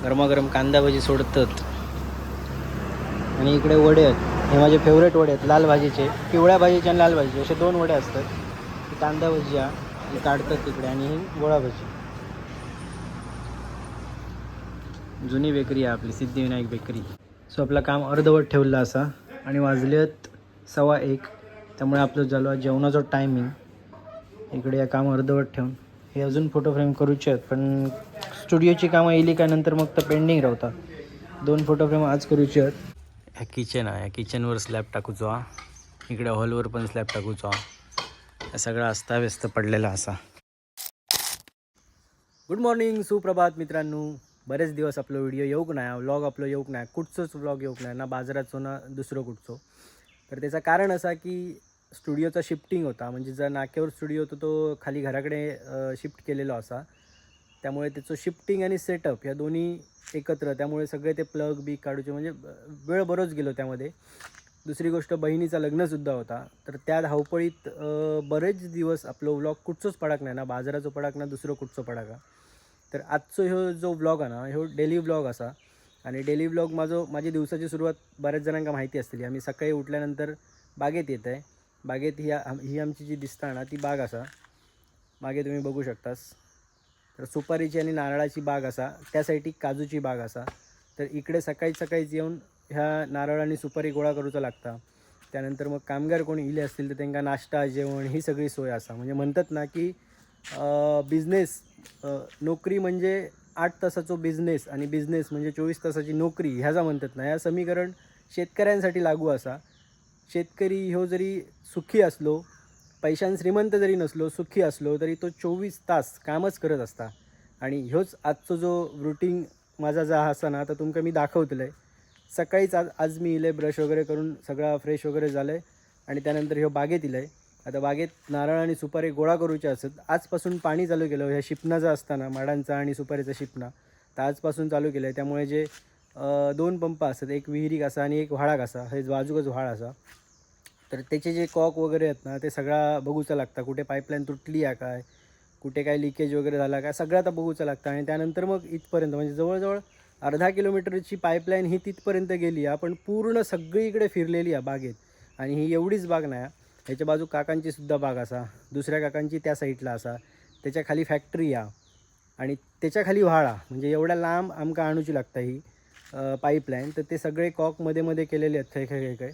गरमागरम कांदा भजी सोडतात. आणि इकडे वडे आहेत, हे माझे फेवरेट वडे आहेत, लाल भाजीचे, पिवळ्या भाजीचे आणि लाल भाजीचे असे 2 वडे असतात. ही कांदा भजी ही काढतात तिकडे आणि ही गोळा भजी. जुनी बेकरी आहे आपली सिद्धिविनायक बेकरी. सो आपलं काम अर्धवट ठेवलं असा आणि वाजलेत 1:15. त्यामुळे आपलं झालं आहे जेवणाचं टायमिंग. इकडे या काम अर्धवट ठेवून हे अजून फोटो फ्रेम करूचे आहेत, पण स्टुडिओची कामं येईल का नंतर मग तर पेंडिंग राहतात. 2 फोटो फ्रेम आज करूचे आहेत. ह्या किचन आहे, या किचनवर स्लॅब टाकूचो हा. इकडे हॉलवर पण स्लॅब टाकूचो हा. हा सगळा अस्ताव्यस्त पडलेला असा. गुड मॉर्निंग, सुप्रभात मित्रांनो. बरेच दिवस आपलं व्हिडिओ येऊक नाही, व्लॉग आपलं येऊक नाही, कुठचंच व्लॉग येऊक नाही ना, बाजाराचो ना दुसरं कुठचो. तर त्याचं कारण असा की स्टुडिओचा शिफ्टिंग होता, म्हणजे जर नाक्यावर स्टुडिओ होता तो खाली घराकडे शिफ्ट केलेला असा. त्यामुळे त्याचं शिफ्टिंग आणि सेटअप ह्या दोन्ही एकत्र, त्यामुळे सगळे ते प्लग बी काढूचे, म्हणजे वेळ बरोच गेलो त्यामध्ये. दुसरी गोष्ट बहिणीचं लग्नसुद्धा होता, तर त्या धावपळीत बरेच दिवस आपलं व्लॉग कुठचंच पडाक नाही ना, बाजाराचं पडाक ना दुसरं कुठचं पडाका. तर आजचा ह्यो जो व्लॉग आहे ना, ह्यो डेली व्लॉग असा. आणि डेली व्लॉग माझी दिवसाची सुरुवात बऱ्याच जणांना माहिती असते. आम्ही सकाळी उठल्यानंतर बागेत येत आहे. बागेत ही आमची जी दिसता ना ती बाग असा, मागे तुम्ही बघू शकतास. तर सुपारीची आणि नारळाची बाग असा, त्या साईडची काजूची बाग असा. तर इकडे सकाळीच येऊन ह्या नारळ आणि सुपारी गोळा करूचा लागता. त्यानंतर मग कामगार कोणी इले असतील तर त्यांना नाश्ता जेवण ही सगळी सोय असा. म्हणजे म्हणतात ना की बिझनेस, नोकरी म्हणजे 8 तासाचा बिझनेस आणि बिझनेस म्हणजे 24 तासाची नोकरी, ह्याचा म्हणतात ना, ह्या समीकरण शेतकऱ्यांसाठी लागू असा. शेतकरी ह्यो जरी सुखी असलो, पैशान श्रीमंत जरी नसलो, सुखी असलो, तरी तो 24 तास कामच करत असता. आणि ह्योच आजचा जो रूटीन माझा जा असा ना, तर तुमका मी दाखवतलं आहे. सकाळीच आज मी इले ब्रश वगैरे करून सगळा फ्रेश वगैरे झालं आहे. आणि त्यानंतर ह्यो बागेत इलं आहे. आता बागेत नारळ आणि सुपारी गोळा करूचे असत. आजपासून पाणी चालू केलं, ह्या शिपणाचा असताना माडांचा आणि सुपारीचा शिपणा तर आजपासून चालू केलं आहे. त्यामुळे जे 2 पंप असतात, एक विहिरीक असा आणि एक व्हाळाक असा, हे बाजूकच व्हाळ असा. तर त्याचे जे कॉक वगैरे आहेत ना, ते सगळा बघूचं लागतं. कुठे पाईपलाईन तुटली आहे काय, कुठे काय लिकेज वगैरे झाला काय, सगळं आता बघूचं लागतं. आणि त्यानंतर मग इथपर्यंत, म्हणजे जवळजवळ अर्धा किलोमीटरची पाईपलाईन ही तिथपर्यंत गेली आहे. पण पूर्ण सगळीकडे फिरलेली आहे बागेत. आणि ही एवढीच बाग नाही, ह्याच्या बाजू काकांची सुद्धा बाग असा, दुसऱ्या काकांची त्या साईडला असा, त्याच्या खाली फॅक्टरी या आणि त्याच्या खाली व्हाळा. म्हणजे एवढ्या लांब आमका आणूची लागतं ही पाईपलाईन. तर ते सगळे कॉक मध्ये केलेले आहेत, काही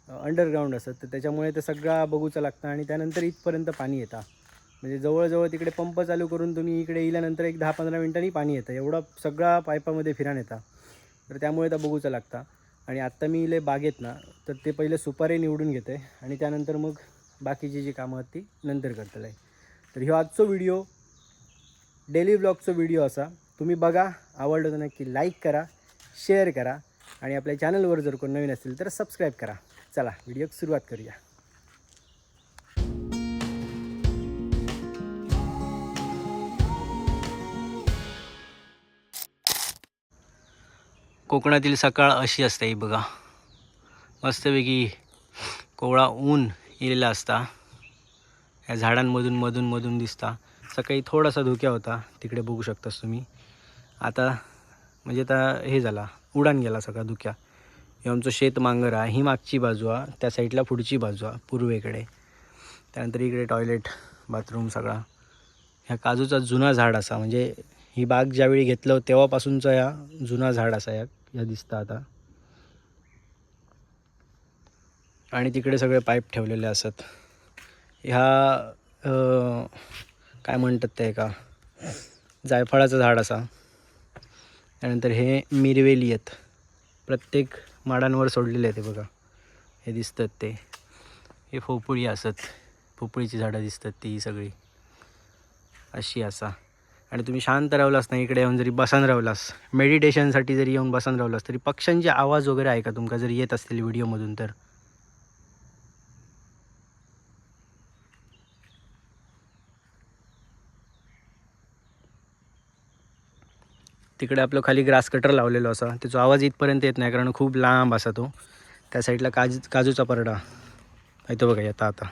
अंडरग्राऊंड असतात. तर त्याच्यामुळे ते सगळा बघूचं लागतं. आणि त्यानंतर इथपर्यंत पाणी येतं. म्हणजे जवळजवळ तिकडे पंप चालू करून तुम्ही इकडे येल्यानंतर एक 10-15 मिनिटांनी पाणी येतं, एवढा सगळा पाईपामध्ये फिरान येतं. तर त्यामुळे तर बघूचं लागतं. आणि आत्ता मी इले बागेत ना, तर ते पहिले सुपारी निवडून घेते आणि त्यानंतर मग बाकीची जी कामं आहेत ती नंतर करतलं आहे. तर ह्यो आजचा व्हिडिओ डेली व्लॉगचा व्हिडिओ असा. तुम्ही बघा, आवडलं तर नक्की लाईक करा, शेअर करा आणि आपल्या चॅनलवर जर कोण नवीन असेल तर सबस्क्राईब करा. चला व्हिडिओची सुरुवात करूया. कोकणातील सकाळ अशी असते ही बघा. मस्तपैकी कोवळा ऊन इलेला असता, या झाडांमधून मधून दिसता. सकाळी थोडासा धुक्या होता, तिकडे बघू शकतास तुम्ही. आता म्हणजे आता हे झाला, उडान गेला सगळा धुक्या. हे आमचं शेत मांगर आहे, ही मागची बाजू आहे, त्या साईडला पुढची बाजू आहे पूर्वेकडे. त्यानंतर इकडे टॉयलेट बाथरूम सगळा. ह्या काजूचा जुना झाड असा, म्हणजे ही बाग ज्यावेळी घेतलं तेव्हापासूनचा या जुना झाड असा या दिसता आता. आणि तिकडे सगळे पाईप ठेवलेले असत. ह्या काय म्हणतात ते का जायफळाचं झाड असा. त्यानंतर हे मिरवेली आहेत, प्रत्येक माडांवर सोडलेले आहेत. ते बघा, हे दिसतात ते. हे पोपळी असत, पोपळीची झाडं दिसतात ती सगळी अशी असा. आणि तुम्ही शांत राहिलास ना, इकडे येऊन जरी बसून राहिलास, मेडिटेशनसाठी जरी येऊन बसून राहिलास, तरी पक्ष्यांचे आवाज वगैरे आहे का तुमका जर येत असतील व्हिडिओमधून तर. तिकडे आपलं खाली ग्रास कटर लावलेलो असा, त्याचा आवाज इथपर्यंत येत नाही कारण खूप लांब असा तो. त्या साईडला काजूचा परडा आहे तो बघा येता आता.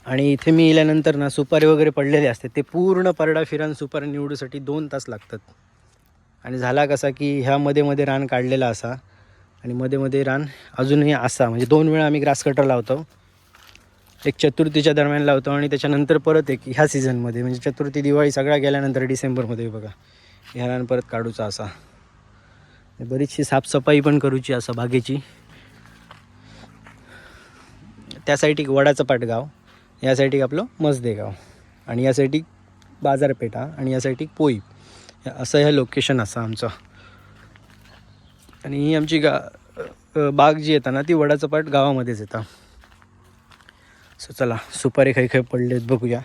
आणि इथे मी येल्यानंतर ना सुपारी वगैरे पडलेले असते, ते पूर्ण परडा फिरान सुपारी निवडूसाठी 2 तास लागतात. आणि झाला कसा की ह्या मध्ये मध्ये रान काढलेला असा आणि मध्ये मध्ये रान अजूनही असा, म्हणजे 2 वेळा आम्ही ग्रास कटर लावतो. एक चतुर्थीच्या दरम्यान लावतो आणि त्याच्यानंतर परत एक ह्या सीझनमध्ये, म्हणजे चतुर्थी दिवाळी सगळ्या गेल्यानंतर डिसेंबरमध्ये बघा ह्या रान परत काढूचा असा. बरीचशी साफसफाई पण करूची असा बागेची. त्या साईड एक वडाचं पाटगाव, या साईड एक आपलं मसदे गाव आणि या साईड एक बाजारपेठा आणि या साईड एक पोई, असं ह्या लोकेशन असा आमचं. आणि ही आमची बाग जी येतात ना ती वडाचं पाट गावामध्येच येतं. सो चला सुपारी खाई खाई पडलेत बघूया.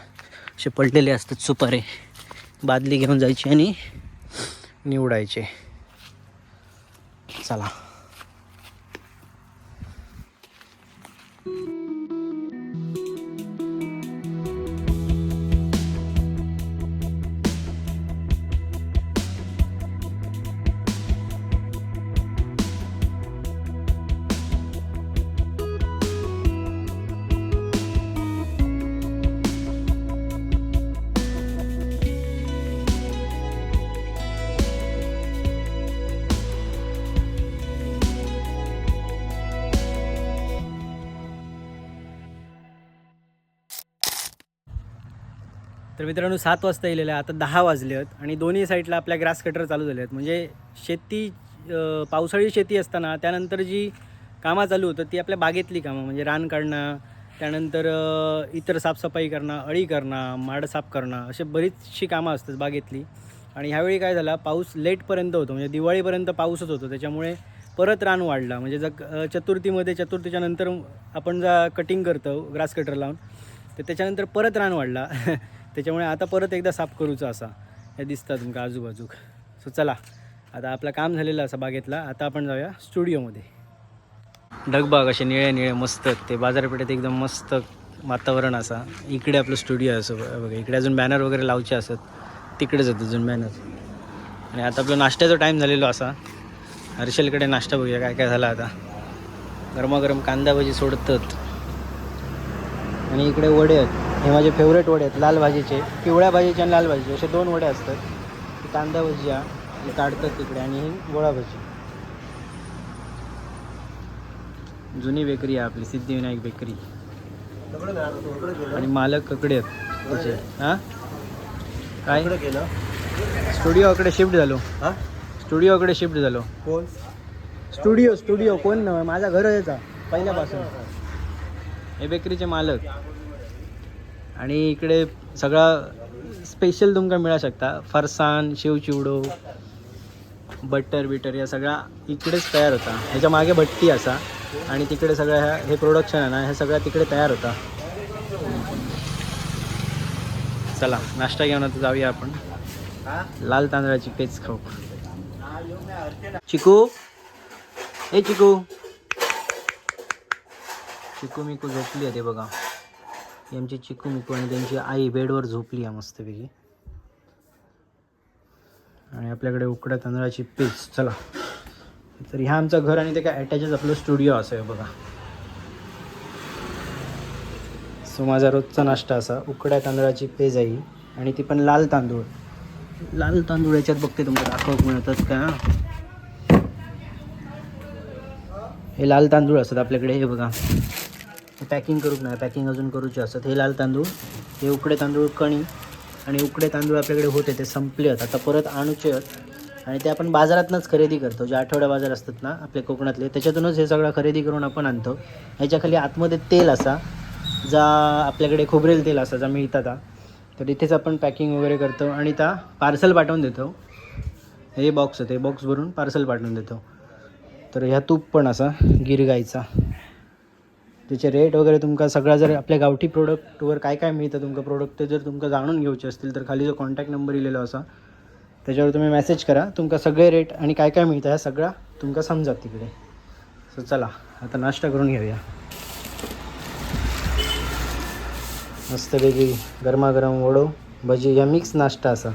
असे पडलेले असतात सुपारी, बादली घेऊन जायची आणि निवडायचे. चला तर मित्रांनो 7 वाजता येलेलं आहे, आता 10 वाजले आहेत आणि दोन्ही साईडला आपल्या ग्रास कटर चालू झाले आहेत. म्हणजे शेती पावसाळी शेती असताना त्यानंतर जी कामं चालू होतं ती आपल्या बागेतली कामं, म्हणजे रान काढणं, त्यानंतर इतर साफसफाई करणं, अळी करणं, माड साफ करणं, अशी बरीचशी कामं असतात बागेतली. आणि ह्यावेळी काय झालं, पाऊस लेटपर्यंत होतो, म्हणजे दिवाळीपर्यंत पाऊसच होतो, त्याच्यामुळे परत रान वाढला. म्हणजे चतुर्थीच्या नंतर आपण जा कटिंग करतो ग्रास कटर लावून, तर त्याच्यानंतर परत रान वाढला. त्याच्यामुळे आता परत एकदा साफ करूचा असा हे दिसतं तुमका आजूबाजूक. सो चला आता आपलं काम झालेलं असं बागेतला, आता आपण जाऊया स्टुडिओमध्ये. ढगबाग असे निळे निळे मस्त, ते बाजारपेठेत एकदम मस्त वातावरण असा. इकडे आपलं स्टुडिओ असं बघा, इकडे अजून बॅनर वगैरे लावचे असत, तिकडेच होतं अजून बॅनर. आणि आता आपलं नाश्त्याचा टाईम झालेलो असा. हर्षलकडे नाश्ता बघूया काय काय झाला. आता गरमागरम कांदा भजी सोडतात आणि इकडे वडे आहेत. हे माझे फेवरेट वडे आहेत, लाल भाजीचे, पिवळ्या भाजीचे आणि लाल भाजीचे असे 2 वडे असतात. कांदा भजी हे काढतात तिकडे आणि ही गोळा भजी. जुनी बेकरी आहे आपली, सिद्धिविनायक बेकरी. आणि मालक ककडे आहेत त्याचे. हां काय केलं, स्टुडिओकडे शिफ्ट झालो. हां स्टुडिओकडे शिफ्ट झालो. कोण स्टुडिओ कोण नव्हे, माझा घर यायचा पहिल्यापासून. हे बेकरीचे मालक. आणि इकडे सगळा स्पेशल तुमका मिळू शकता, फरसाण, शेवचिवडो, बटर बिटर या सगळा इकडेच तयार होता. ह्याच्या मागे भट्टी असा आणि तिकडे सगळ्या हे प्रोडक्शन आहे ना, हे सगळ्या तिकडे तयार होता. चला नाश्ता घेऊन आता जाऊया आपण लाल तांदळाची पेज खाऊ. चिकू ए चिकू मिकू झोपली आहे ते बघा. आमची चिकू मिकू आणि त्यांची आई बेडवर झोपली आहे मस्तपैकी. आणि आपल्याकडे उकड्या तांदळाची पेज. चला तर ह्या आमचं घर आणि ते काय अटॅचच आपलं स्टुडिओ असं आहे बघा. सो माझा रोजचा नाश्ता असा उकड्या तांदळाची पेज आहे आणि ती पण लाल तांदूळ. याच्यात बघते तुमच्या दाखवक मिळतात का. हे लाल तांदूळ असतात आपल्याकडे. हे बघा हे पॅकिंग करूक नाही, पॅकिंग अजून करूचे असतात. हे लाल तांदूळ, हे उकडे तांदूळ कणी. आणि उकडे तांदूळ आपल्याकडे होते ते संपले आहेत, आता परत आणूचे आहेत. आणि ते आपण बाजारातूनच खरेदी करतो, जे आठवड्या बाजार असतात ना आपल्या कोकणातले, त्याच्यातूनच हे सगळं खरेदी करून आपण आणतो. ह्याच्या खाली आतमध्ये तेल असा, जा आपल्याकडे खोबरेल तेल असा जा मिळतात. तर इथेच आपण पॅकिंग वगैरे करतो आणि त्या पार्सल पाठवून देतो. हे बॉक्स होते, बॉक्स भरून पार्सल पाठवून देतो. तर ह्या तूप पण असा गिर गाईचा. त्याचे रेट वगैरे तुमका सगळा, जर आपल्या गावठी प्रोडक्टवर काय काय मिळतं तुमका प्रोडक्ट, ते जर तुमका जाणून घ्यायचे असतील तर खाली जो कॉन्टॅक्ट नंबर दिलेला असा त्याच्यावर तुम्ही मेसेज करा. तुमका सगळे रेट आणि काय काय मिळतं ह्या सगळा तुमका समजा तिकडे. सो चला आता नाश्ता करून घेऊया. मस्तपैकी गरमागरम वडो भजी या मिक्स नाश्ता असा.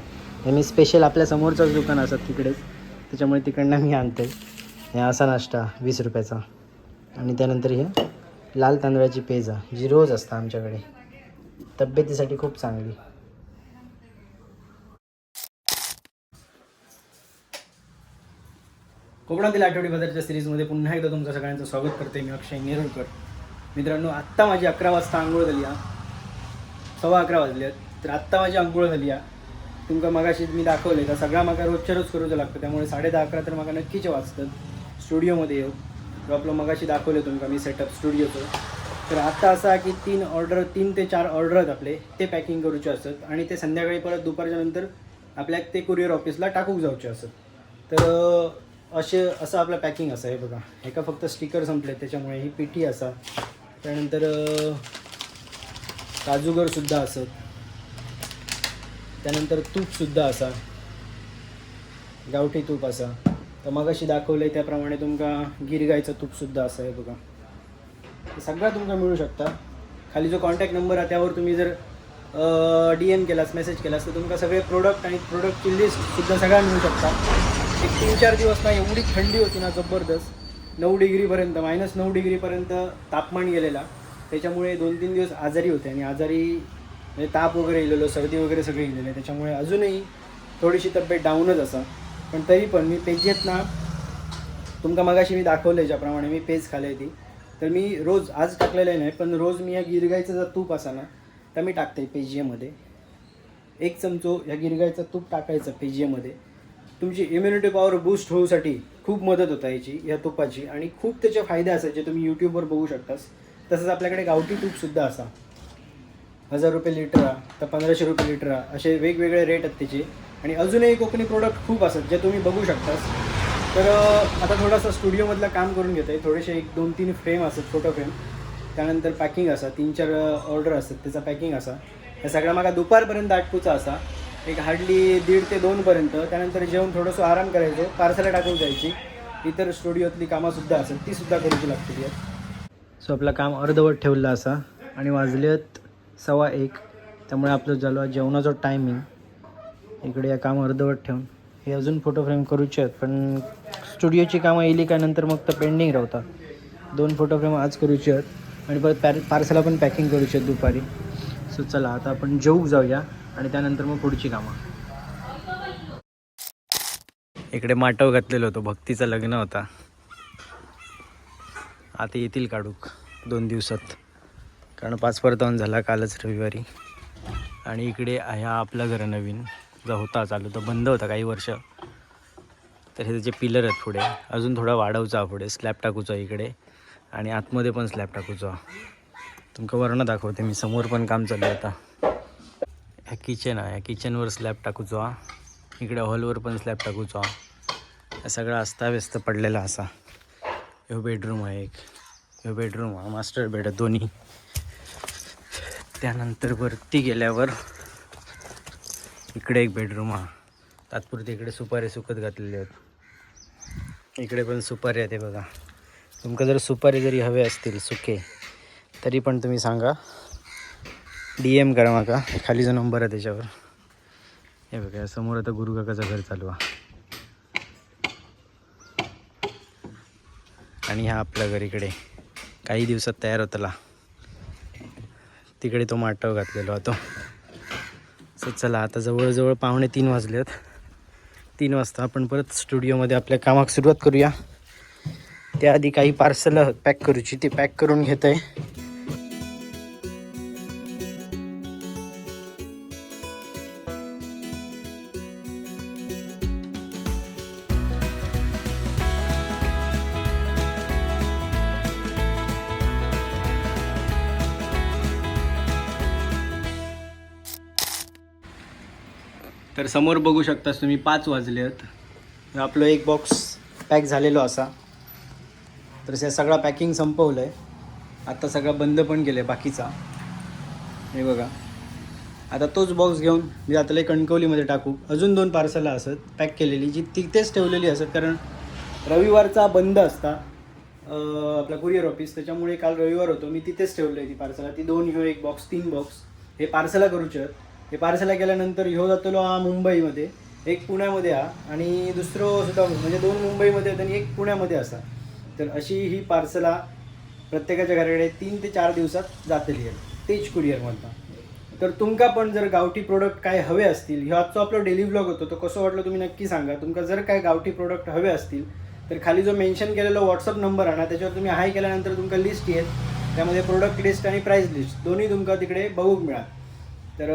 हे मी स्पेशल आपल्या समोरचंच दुकान असतात तिकडेच, त्याच्यामुळे तिकडनं मी आणतो. हे असा नाश्ता 20 रुपयाचा. आणि त्यानंतर हे लाल तांदळाची पेज जी रोज असतं आमच्याकडे. तब्येतीसाठी खूप चांगली. कोकणातील आठवडी बाजारच्या सिरीजमध्ये पुन्हा एकदा तुमचं सगळ्यांचं स्वागत करते. मी अक्षय नेरुळकर. मित्रांनो, आत्ता माझी 11 वाजता आंघोळ झाली आहे. 11:15 वाजले आहेत. तर आत्ता माझी आंघोळ झाली आहे. तुमका मगाशी मी दाखवले तर सगळा माका रोजच्या रोज करूचं लागतं, त्यामुळे 10:30-11 तर माका नक्कीच वाजतात स्टुडिओमध्ये येऊ. तर आपलं मगाशी दाखवलं तुमका मी सेटअप स्टुडिओचं. तर आत्ता असा की 3 ते 4 ऑर्डर आहेत आपले, ते पॅकिंग करूचे असतात आणि ते संध्याकाळी परत दुपारच्या नंतर आपल्या ते कुरिअर ऑफिसला टाकूक जाऊचे असत. तर असं आपलं पॅकिंग असं आहे बघा. एका फक्त स्टिकर संपले त्याच्यामुळे ही पिठी असा. त्यानंतर काजूगरसुद्धा असत. त्यानंतर तूपसुद्धा असा, गावठी तूप असा. तर मगाशी दाखवलं त्याप्रमाणे तुमका गिरगायचं तूपसुद्धा असं आहे बघा. सगळं तुमका मिळू शकता. खाली जो कॉन्टॅक्ट नंबर आहे त्यावर तुम्ही जर DM केलास, मेसेज केलास तर तुमका सगळे प्रोडक्ट आणि प्रोडक्टची लिस्टसुद्धा सगळ्या मिळू शकता. एक 3-4 दिवस ना एवढी थंडी होती ना जबरदस्त, 9 डिग्रीपर्यंत, -9 डिग्रीपर्यंत तापमान गेलेला. त्याच्यामुळे 2-3 दिवस आजारी होते आणि म्हणजे ताप वगैरे इलेलो, सर्दी वगैरे सगळे इलेले. त्याच्यामुळे अजूनही थोडीशी तब्येत डाऊनच असा. पण तरी पण मी पेजेत ना तुमका मगाशी मी दाखवलं आहे ज्याप्रमाणे मी पेज खाली ती, तर मी रोज आज टाकलेलं नाही पण रोज मी या गिरगायचं जर तूप असा ना तर मी टाकते पेजियामध्ये. 1 चमचो ह्या गिरगायचं तूप टाकायचं पेजियामध्ये. तुमची इम्युनिटी पॉवर बूस्ट होऊसाठी खूप मदत होता याची, या तुपाची. आणि खूप त्याचे फायदे असतात जे तुम्ही यूट्यूबवर बघू शकतास. तसंच आपल्याकडे गावठी तूपसुद्धा असा. 1000 रुपये लिटर तर 1500 रुपये लिटर असे वेगवेगळे रेट आहेत त्याचे. आणि अजूनही कोकणी प्रोडक्ट खूप असतात जे तुम्ही बघू शकतास. तर आता थोडासा स्टुडिओमधलं काम करून घेतो आहे. थोडेसे 1-2-3 फ्रेम असतात, फोटो फ्रेम. त्यानंतर पॅकिंग असा, 3-4 ऑर्डर असतात त्याचा पॅकिंग असा. हे सगळा मागा दुपारपर्यंत आटपूचा असा, एक हार्डली 1:30 ते 2पर्यंत. त्यानंतर जेवण थोडंसं आराम करायचो, पार्सला टाकून जायची. इतर स्टुडिओतली कामंसुद्धा असतात तीसुद्धा करूची लागतील यात. सो आपलं काम अर्धवट ठेवलं असा आणि वाजलेत 1:15. त्यामुळे आपलं झालं जेवणाचं टायमिंग. इकडे या काम अर्धवट ठेवून हे अजून फोटो फ्रेम करूचे आहेत, पण स्टुडिओची कामं येली का नंतर मग तर पेंडिंग राहतात. 2 फोटो फ्रेम आज करूचे आहेत आणि परत पार्सला पण पॅकिंग करूचे आहेत दुपारी. सो चला आता आपण जेवूक जाऊया आणि त्यानंतर मग पुढची कामं. इकडे माटव घातलेलं होतं, भक्तीचं लग्न होता. आता येतील काढूक 2 दिवसात, कारण 5 परतावून झाला कालच रविवारी. आणि इकडे ह्या आपलं घर नवीन जो होता चालू तो बंद होता काही वर्ष. तर हे त्याचे पिलर आहेत पुढे, अजून थोडा वाढवचा पुढे स्लॅब टाकूचा इकडे आणि आतमध्ये पण स्लॅब टाकूचा. तुमका वर्ण दाखवते मी, समोर पण काम चालू आहे आता. ह्या किचन आहे, ह्या किचनवर स्लॅब टाकूचा. इकडे हॉलवर पण स्लॅब टाकूचा. हा सगळा अस्ताव्यस्त पडलेला असा. ह्यो बेडरूम आहे एक, ह्यो बेडरूम हा, मास्टर बेड आहे दोन्ही. त्यानंतर वरती गेल्यावर इकडे एक बेडरूम हा. तात्पुरते इकडे सुपारी सुकत घातलेले आहेत. इकडे पण सुपारी आहे ते बघा. तुमका जर सुपारी जरी हवे असतील सुके तरी पण तुम्ही सांगा, DM करा माका. खाली जो नंबर आहे त्याच्यावर. हे बघा समोर आता गुरुकाकाचं घर चालू आहे आणि हा आपलं घर इकडे काही दिवसात तयार होतला. तिकडे तो माटव घातलेला होतो. सो चला आता जवळजवळ 2:45 वाजले आहेत. 3 वाजता आपण परत स्टुडिओमध्ये आपल्या कामाक सुरुवात करूया. त्याआधी काही पार्सल पॅक करूची, ती पॅक करून घेत आहे. तर समोर बघू शकतास तुम्ही 5 वाजले आहेत. आपलं एक बॉक्स पॅक झालेलो असा. तर हे सगळा पॅकिंग संपवलं आहे. आता सगळं बंद पण केलं आहे बाकीचा. हे बघा, आता तोच बॉक्स घेऊन मी जातले कणकवलीमध्ये टाकू. अजून 2 पार्सलं असत पॅक केलेली, जी तिथेच ठेवलेली असत, कारण रविवारचा बंद असता आपला कुरिअर ऑफिस. त्याच्यामुळे काल रविवार होतो, मी तिथेच ठेवलं आहे ती पार्सला. ती 2 ह्यो 1 बॉक्स 3 बॉक्स हे पार्सला करूचे आहेत. हे पार्सला केल्यानंतर ह्यो जातलो हा मुंबईमध्ये, एक पुण्यामध्ये हा आणि दुसरं सुद्धा, म्हणजे 2 मुंबईमध्ये आहेत आणि 1 पुण्यामध्ये असा. तर अशी ही पार्सला प्रत्येकाच्या घराकडे 3 ते 4 दिवसात जातली आहे तेज कुरिअरमधनं. तर तुमका पण जर गावठी प्रोडक्ट काय हवे असतील, ह्यो आजचो आपलो डेली व्लॉग होतो, तो कसं वाटलं तुम्ही नक्की सांगा. तुमका जर काय गावठी प्रोडक्ट हवे असतील तर खाली जो मेन्शन केलेला व्हॉट्सअप नंबर आहे ना, त्याच्यावर तुम्ही हाय केल्यानंतर तुमका लिस्ट येईल. त्यामध्ये प्रोडक्ट लिस्ट आणि प्राईस लिस्ट दोन्ही तुमका तिकडे बघूक मिळाल. तर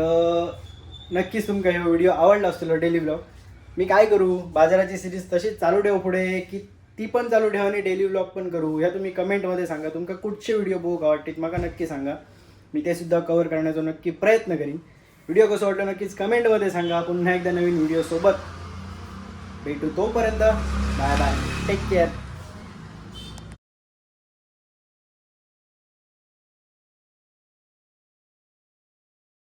नक्कीच तुमका हे व्हिडिओ आवडला असतो डेली व्लॉग. मी काय करू, बाजाराची सिरीज तशीच चालू ठेव पुढे, की ती पण चालू ठेवा आणि डेली व्लॉग पण करू, ह्या तुम्ही कमेंटमध्ये सांगा. तुमका कुठचे व्हिडिओ बघूक आवडतील मला नक्की सांगा. मी ते सुद्धा कव्हर करण्याचा नक्की प्रयत्न करीन. व्हिडिओ कसं वाटलं नक्कीच कमेंटमध्ये सांगा. पुन्हा एकदा नवीन व्हिडिओसोबत भेटू. तोपर्यंत बाय बाय, टेक केअर.